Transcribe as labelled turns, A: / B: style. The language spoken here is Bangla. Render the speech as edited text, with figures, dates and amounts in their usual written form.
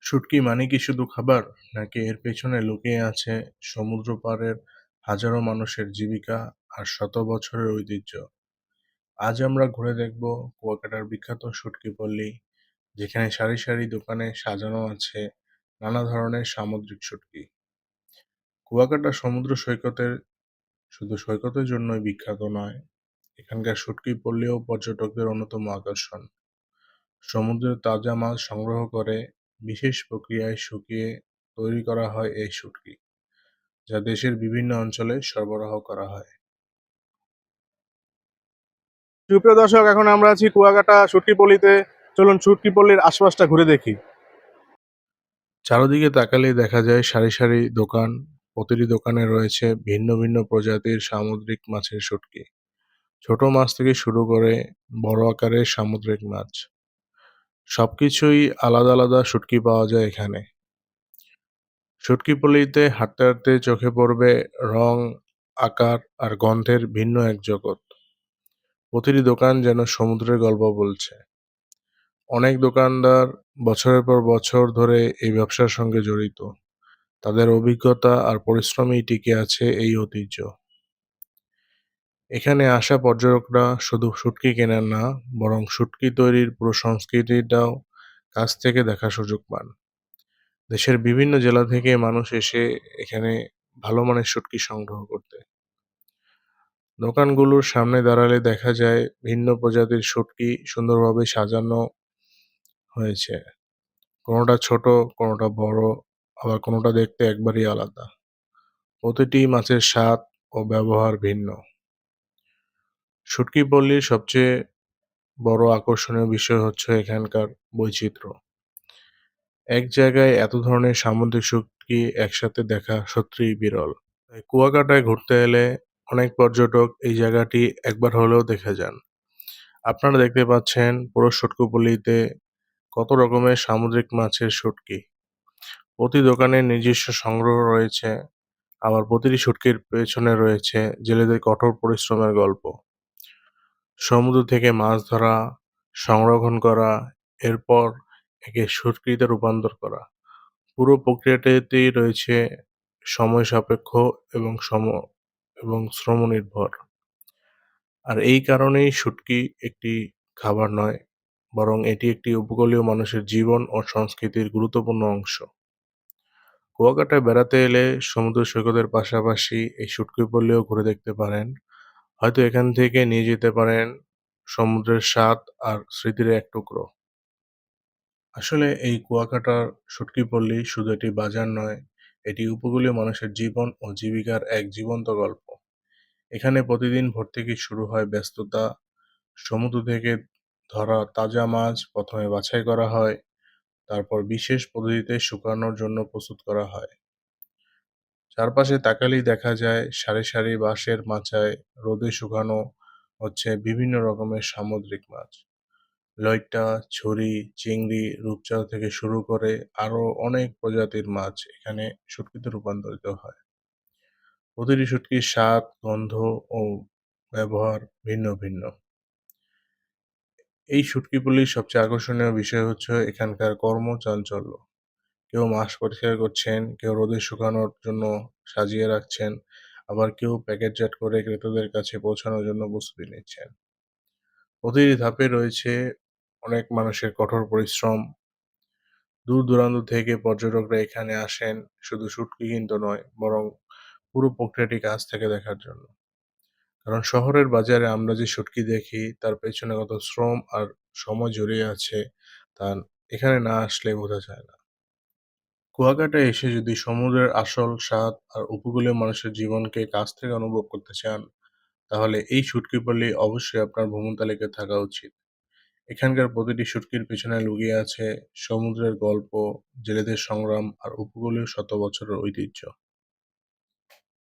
A: শুঁটকি মানে কি শুধু খাবার? নাকি এর পেছনে লুকিয়ে আছে সমুদ্র পাড়ের হাজারো মানুষের জীবিকা আর শত বছরের ঐতিহ্য? আজ আমরা ঘুরে দেখব কুয়াকাটার বিখ্যাত শুঁটকি পল্লী, যেখানে সারি সারি দোকানে সাজানো আছে নানা ধরনের সামুদ্রিক শুঁটকি। কুয়াকাটা সমুদ্র সৈকতের শুধু সৈকতের জন্যই বিখ্যাত নয়, এখানকার শুঁটকি পল্লীও পর্যটকদের অন্যতম আকর্ষণ। সমুদ্রের তাজা মাছ সংগ্রহ করে বিশেষ প্রক্রিয়ায় শুকিয়ে তৈরি করা হয় এই শুঁটকি, যা দেশের বিভিন্ন অঞ্চলে সরবরাহ করা হয়।
B: সুপ্রিয় দর্শক, এখন আমরা আছি কুয়াকাটা শুটকিপল্লিতে। চলুন শুটকিপল্লির আশপাশটা ঘুরে দেখি।
A: চারদিকে তাকালেই দেখা যায় সারি সারি দোকান। প্রতিটি দোকানে রয়েছে ভিন্ন ভিন্ন প্রজাতির সামুদ্রিক মাছের শুঁটকি। ছোট মাছ থেকে শুরু করে বড় আকারের সামুদ্রিক মাছ, সবকিছুই আলাদা আলাদা শুঁটকি পাওয়া যায় এখানে। শুঁটকিপল্লিতে হাঁটতে হাঁটতে চোখে পড়বে রং, আকার আর গন্ধের ভিন্ন এক জগৎ। প্রতিটি দোকান যেন সমুদ্রের গল্প বলছে। অনেক দোকানদার বছরের পর বছর ধরে এই ব্যবসার সঙ্গে জড়িত। তাদের অভিজ্ঞতা আর পরিশ্রমেই টিকে আছে এই ঐতিহ্য। এখানে আসা পর্যটকরা শুধু শুঁটকি কেনেন না, বরং শুঁটকি তৈরির পুরো সংস্কৃতিটাও কাছ থেকে দেখার সুযোগ পান। দেশের বিভিন্ন জেলা থেকে মানুষ এসে এখানে ভালো মানের শুঁটকি সংগ্রহ করতে। দোকানগুলোর সামনে দাঁড়ালে দেখা যায় ভিন্ন প্রজাতির শুঁটকি সুন্দরভাবে সাজানো হয়েছে। কোনোটা ছোট, কোনোটা বড়, আবার কোনোটা দেখতে একবারেই আলাদা। প্রতিটি মাছের স্বাদ ও ব্যবহার ভিন্ন। শুঁটকি পল্লীর সবচেয়ে বড় আকর্ষণীয় বিষয় হচ্ছে এখানকার বৈচিত্র্য। এক জায়গায় এত ধরনের সামুদ্রিক শুঁটকি একসাথে দেখা সত্যিই বিরল। তাই কুয়াকাটায় ঘুরতে এলে অনেক পর্যটক এই জায়গাটি একবার হলেও দেখে যান। আপনারা দেখতে পাচ্ছেন পুরো শুঁটকিপল্লীতে কত রকমের সামুদ্রিক মাছের শুঁটকি। প্রতি দোকানের নিজস্ব সংগ্রহ রয়েছে, আবার প্রতিটি শুঁটকির পেছনে রয়েছে জেলেদের কঠোর পরিশ্রমের গল্প। সমুদ্র থেকে মাছ ধরা, সংরক্ষণ করা, এরপর একে শুঁটকিতে রূপান্তর করা। পুরো প্রক্রিয়াটাতেই রয়েছে সময় সাপেক্ষ এবং শ্রমনির্ভর। আর এই কারণেই শুঁটকি একটি খাবার নয়, বরং এটি একটি উপকূলীয় মানুষের জীবন ও সংস্কৃতির গুরুত্বপূর্ণ অংশ। কুয়াকাটায় বেড়াতে এলে সমুদ্র সৈকতের পাশাপাশি এই শুঁটকি পল্লীও ঘুরে দেখতে পারেন। হয়তো এখান থেকে নিয়ে যেতে পারেন সমুদ্রের স্বাদ আর স্মৃতির এক টুকরো। আসলে এই কুয়াকাটার শুঁটকি পল্লী শুধু একটি বাজার নয়, এটি উপকূলীয় মানুষের জীবন ও জীবিকার এক জীবন্ত গল্প। এখানে প্রতিদিন ভোর থেকেই শুরু হয় ব্যস্ততা। সমুদ্র থেকে ধরা তাজা মাছ প্রথমে বাছাই করা হয়, তারপর বিশেষ পদ্ধতিতে শুকানোর জন্য প্রস্তুত করা হয়। চারপাশে তাকালেই দেখা যায় সারি সারি বাঁশের মাচায় রোদে শুকানো হচ্ছে বিভিন্ন রকমের সামুদ্রিক মাছ। লইট্টা, ছুরি, চিংড়ি, রূপচাঁদা থেকে শুরু করে আরো অনেক প্রজাতির মাছ এখানে শুটকিতে রূপান্তরিত হয়। প্রতিটি শুটকির স্বাদ, গন্ধ ও ব্যবহার ভিন্ন ভিন্ন। এই শুটকিগুলির সবচেয়ে আকর্ষণীয় বিষয় হচ্ছে এখানকার কর্মচাঞ্চল্য। কেউ মাছ পরিষ্কার করছেন, কেউ রোদে শুকানোর জন্য সাজিয়ে রাখছেন, আবার কেউ প্যাকেটজাত করে ক্রেতাদের কাছে পৌঁছানোর জন্য প্রস্তুতি নিচ্ছেন। প্রতিটি ধাপে রয়েছে অনেক মানুষের কঠোর পরিশ্রম। দূর দূরান্ত থেকে পর্যটকরা এখানে আসেন শুধু শুটকি কিনতে নয়, বরং পুরো প্রক্রিয়াটি কাছ থেকে দেখার জন্য। কারণ শহরের বাজারে আমরা যে শুটকি দেখি তার পেছনে কত শ্রম আর সময় জড়িয়ে আছে, তা এখানে না আসলে বোঝা যায় না। কুয়াকাটায় এসে যদি সমুদ্রের আসল স্বাদ আর উপকূলীয় মানুষের জীবনকে কাছ থেকে অনুভব করতে চান, তাহলে এই শুটকি পল্লী অবশ্যই আপনার ভ্রমণ তালিকায় থাকা উচিত। এখানকার প্রতিটি শুটকির পেছনে লুকিয়ে আছে সমুদ্রের গল্প, জেলেদের সংগ্রাম আর উপকূলীয় শত বছরের ঐতিহ্য।